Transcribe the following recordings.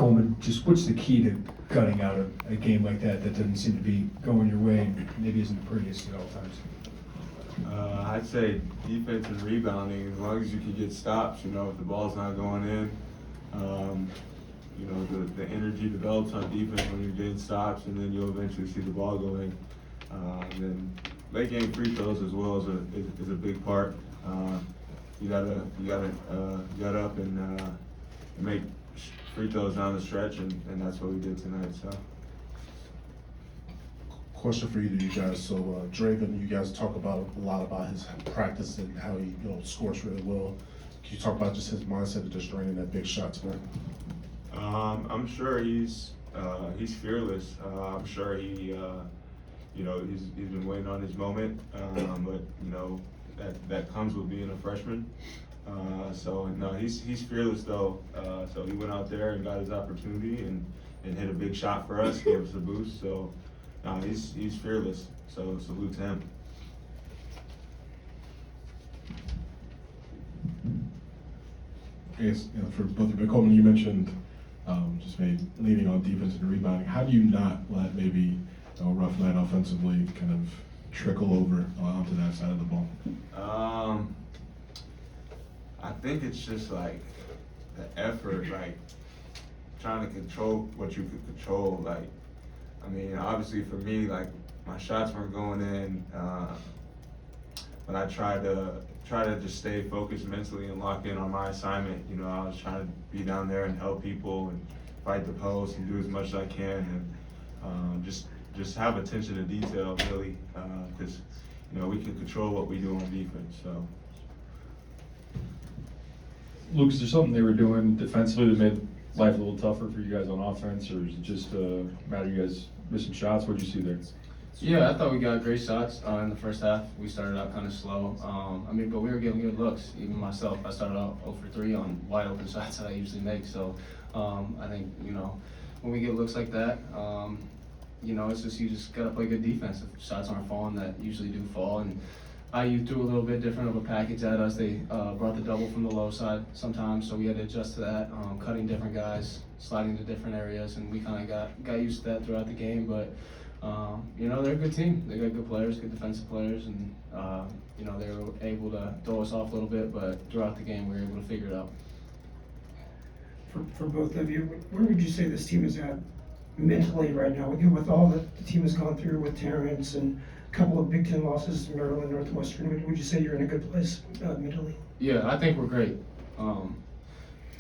Coleman, just what's the key to cutting out a game like that doesn't seem to be going your way and maybe isn't the prettiest at all times? I'd say defense and rebounding, as long as you can get stops, if the ball's not going in, the energy develops on defense when you're getting stops, and then you'll eventually see the ball go in. And then late game free throws as well is a big part. You gotta get up and make free throws down the stretch, and that's what we did tonight. So. Question for you guys. So Draven, you guys talk about a lot about his practice and how he scores really well. Can you talk about just his mindset of just draining that big shot tonight? I'm sure he's fearless. I'm sure he's been waiting on his moment. But that comes with being a freshman. So no, he's fearless though. So he went out there and got his opportunity and hit a big shot for us, gave us a boost. So no, he's fearless. So salute to him. Yes, for both of you, Coleman, you mentioned just maybe leaning on defense and rebounding. How do you not let maybe a rough night offensively kind of trickle over onto that side of the ball? I think it's just like the effort, like trying to control what you could control. Like, I mean, obviously for me, like my shots weren't going in, but I tried to just stay focused mentally and lock in on my assignment. I was trying to be down there and help people and fight the post and do as much as I can, and just have attention to detail really, because we can control what we do on defense. So. Luke, is there something they were doing defensively that made life a little tougher for you guys on offense, or is it just a matter of you guys missing shots? What did you see there? Yeah, I thought we got great shots in the first half. We started out kind of slow. But we were getting good looks. Even myself, I started out 0 for 3 on wide open shots that I usually make. So I think, when we get looks like that, it's just you just got to play good defense. If shots aren't falling, that usually do fall. And IU threw a little bit different of a package at us. They brought the double from the low side sometimes, so we had to adjust to that, cutting different guys, sliding to different areas, and we kind of got used to that throughout the game. But they're a good team. They got good players, good defensive players, and they were able to throw us off a little bit, but throughout the game we were able to figure it out. For both of you, where would you say this team is at mentally right now? With all that the team has gone through with Terrence and a couple of Big Ten losses, Maryland, Northwestern, would you say you're in a good place mentally? Yeah, I think we're great.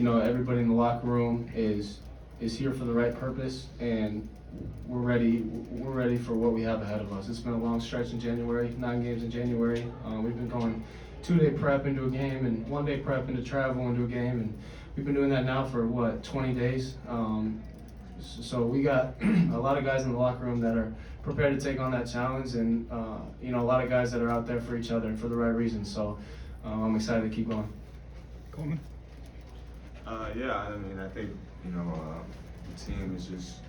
Everybody in the locker room is here for the right purpose, and we're ready for what we have ahead of us. It's been a long stretch in January, 9 games in January. We've been going 2-day prep into a game and 1-day prep into travel into a game, and we've been doing that now for 20 days. So we got a lot of guys in the locker room that are prepared to take on that challenge, and a lot of guys that are out there for each other and for the right reasons. So I'm excited to keep going. Coleman? I think the team is just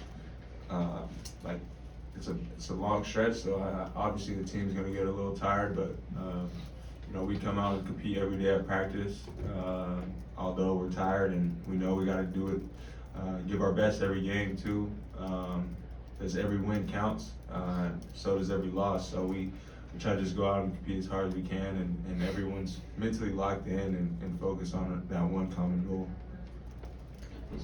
it's a long stretch. So obviously the team's gonna get a little tired, but we come out and compete every day at practice. Although we're tired, and we know we got to do it, give our best every game too. Because every win counts, so does every loss. So we try to just go out and compete as hard as we can, and everyone's mentally locked in and focused on that one common goal.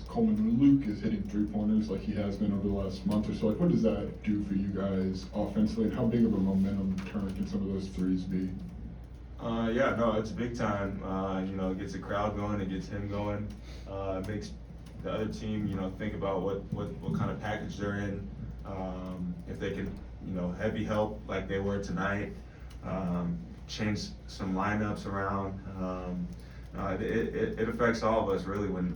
Coleman, when Luke is hitting 3-pointers like he has been over the last month or so, what does that do for you guys offensively, and how big of a momentum turn can some of those threes be? It's big time. It gets the crowd going, it gets him going. It makes the other team, think about what kind of package they're in. If they can, heavy help like they were tonight, change some lineups around. It affects all of us really when,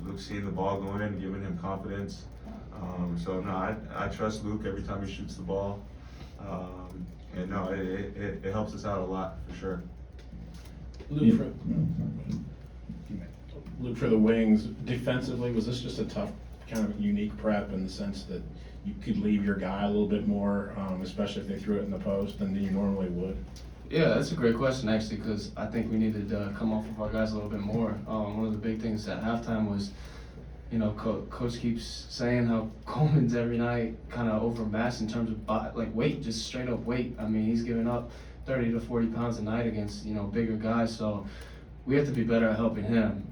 Luke's seeing the ball going in, giving him confidence. I trust Luke every time he shoots the ball. It helps us out a lot for sure. Luke, for the wings, defensively, was this just a tough kind of unique prep in the sense that you could leave your guy a little bit more, especially if they threw it in the post, than you normally would? Yeah, that's a great question actually, because I think we needed to come off of our guys a little bit more. One of the big things at halftime was Coach keeps saying how Coleman's every night kind of overmatched in terms of weight, just straight up weight. I mean, he's giving up 30 to 40 pounds a night against, bigger guys. So we have to be better at helping him.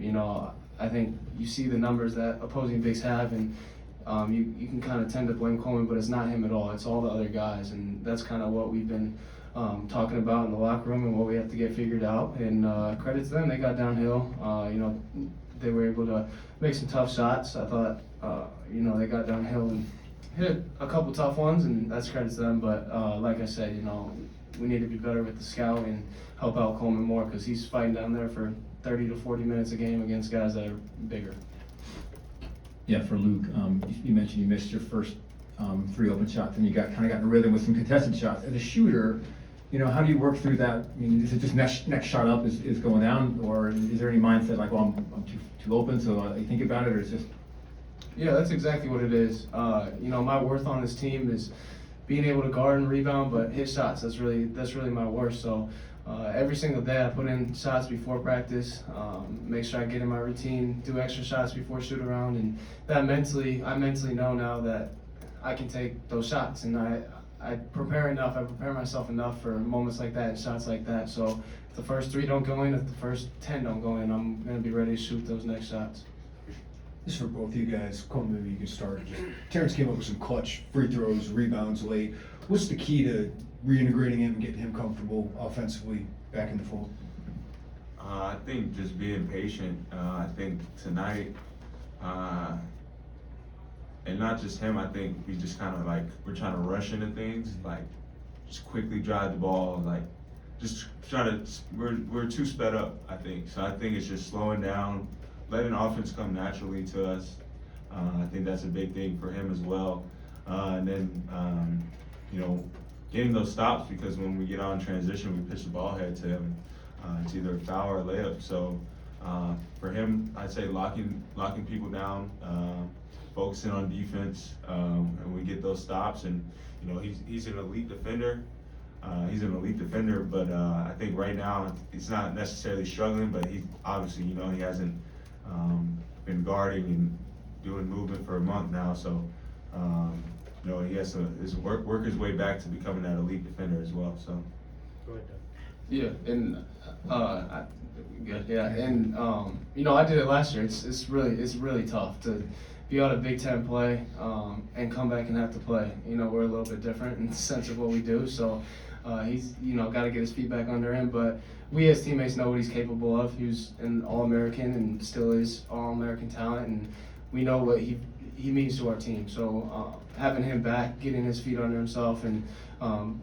I think you see the numbers that opposing bigs have, and you can kind of tend to blame Coleman, but it's not him at all. It's all the other guys, and that's kind of what we've been talking about in the locker room and what we have to get figured out. And credit to them, they got downhill. They were able to make some tough shots. I thought, they got downhill and hit a couple tough ones, and that's credit to them. But like I said, we need to be better with the scout and help out Coleman more, because he's fighting down there for 30 to 40 minutes a game against guys that are bigger. Yeah, for Luke, you mentioned you missed your first 3 open shots, and you got in a rhythm with some contested shots. As a shooter, how do you work through that? I mean, is it just next shot up is going down, or is there any mindset like, well, I'm too open, so you think about it, or it's just? Yeah, that's exactly what it is. My worth on this team is being able to guard and rebound, but hit shots. That's really my worst. So every single day I put in shots before practice, make sure I get in my routine, do extra shots before shoot around, and that I mentally know now that I can take those shots, and I prepare myself enough for moments like that and shots like that. So if the first 3 don't go in, if the first 10 don't go in, I'm gonna be ready to shoot those next shots. This is for both of you guys. Coleman, maybe you can start. Terrence came up with some clutch free throws, rebounds late. What's the key to reintegrating him and getting him comfortable offensively back in the fold? I think just being patient. I think tonight, and not just him, I think we just kind of we're trying to rush into things, just quickly drive the ball, just trying to, we're too sped up, I think. So I think it's just slowing down, letting offense come naturally to us. I think that's a big thing for him as well. And then, getting those stops, because when we get on transition, we pitch the ball head to him. It's either a foul or a layup. So for him, I'd say locking people down, focusing on defense, and we get those stops. And he's an elite defender. But I think right now he's not necessarily struggling, but he obviously, he hasn't been guarding and doing movement for a month now. So he has to work his way back to becoming that elite defender as well. So. Go ahead, Doug. Yeah, and I did it last year. It's really tough to be on a Big Ten play and come back and have to play. We're a little bit different in the sense of what we do, so he's got to get his feet back under him. But we as teammates know what he's capable of. He was an All-American and still is All-American talent, and we know what he means to our team. So having him back, getting his feet under himself, and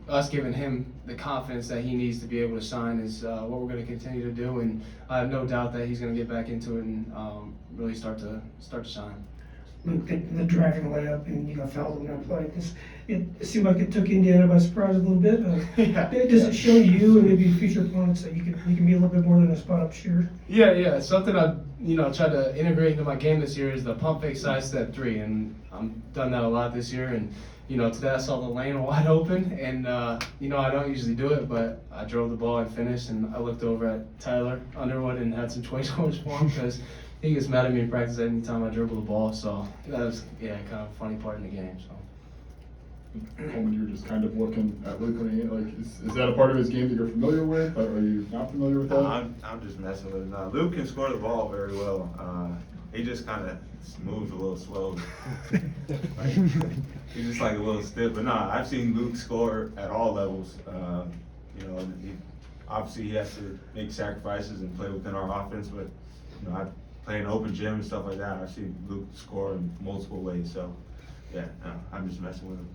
us giving him the confidence that he needs to be able to shine is what we're going to continue to do. And I have no doubt that he's going to get back into it and really start to shine. Luke, the driving layup, and you got fouled in that play. It seemed like it took Indiana by surprise a little bit. Does it show you and maybe future opponents that you can be a little bit more than a spot up shooter? Yeah. Something I've tried to integrate into my game this year is the pump fake side step 3, and I've done that a lot this year. And today I saw the lane wide open, and I don't usually do it, but I drove the ball and finished, and I looked over at Tyler Underwood and had some choice words for him, because he gets mad at me in practice anytime I dribble the ball. So that was kind of a funny part in the game. So. Coleman, you're just kind of looking at Luke, is that a part of his game that you're familiar with, or are you not familiar with that? I'm just messing with it. Luke can score the ball very well. He just kind of moves a little slow. He's just a little stiff. But I've seen Luke score at all levels. Obviously he has to make sacrifices and play within our offense, but I play in open gym and stuff like that. I've seen Luke score in multiple ways. So I'm just messing with him.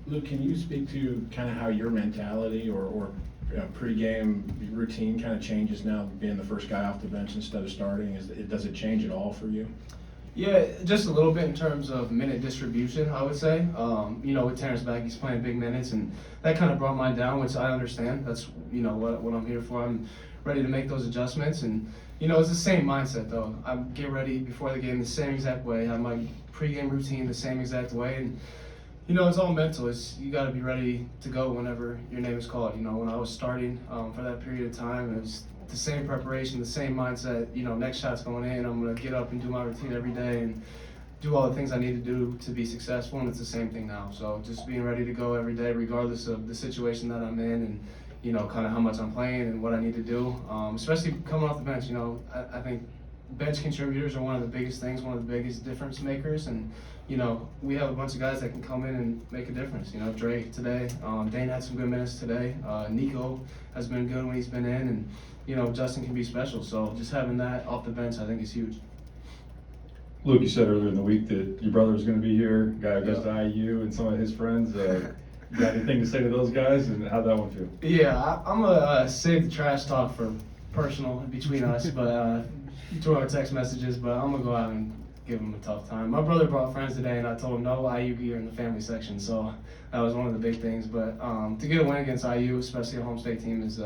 Luke, can you speak to kind of how your mentality or pregame routine kind of changes now, being the first guy off the bench instead of starting? Does it change at all for you? Yeah, just a little bit in terms of minute distribution, I would say. With Terrence back, he's playing big minutes, and that kind of brought mine down, which I understand. That's what I'm here for. I'm ready to make those adjustments, and it's the same mindset though. I get ready before the game the same exact way. I have my pregame routine the same exact way, and it's all mental. You got to be ready to go whenever your name is called. When I was starting for that period of time, it was the same preparation, the same mindset. You know, next shot's going in. I'm gonna get up and do my routine every day and do all the things I need to do to be successful. And it's the same thing now. So just being ready to go every day, regardless of the situation that I'm in, and you know, kind of how much I'm playing and what I need to do. Especially coming off the bench. You know, I think bench contributors are one of the biggest things, one of the biggest difference makers. And you know, we have a bunch of guys that can come in and make a difference. You know, Dre today, Dane had some good minutes today. Nico has been good when he's been in, and you know, Justin can be special. So just having that off the bench, I think, is huge. Luke, you said earlier in the week that your brother was going to be here, guy who goes to IU, and some of his friends. You got anything to say to those guys, and how'd that one feel? Yeah, I'm gonna save the trash talk for personal between us, but through our text messages. But I'm gonna go out and give him a tough time. My brother brought friends today, and I told him no IU gear in the family section, so that was one of the big things. But to get a win against IU, especially a home state team, is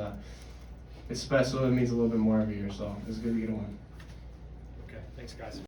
it's special. It means a little bit more every year, so it's good to get a win. Okay, thanks, guys.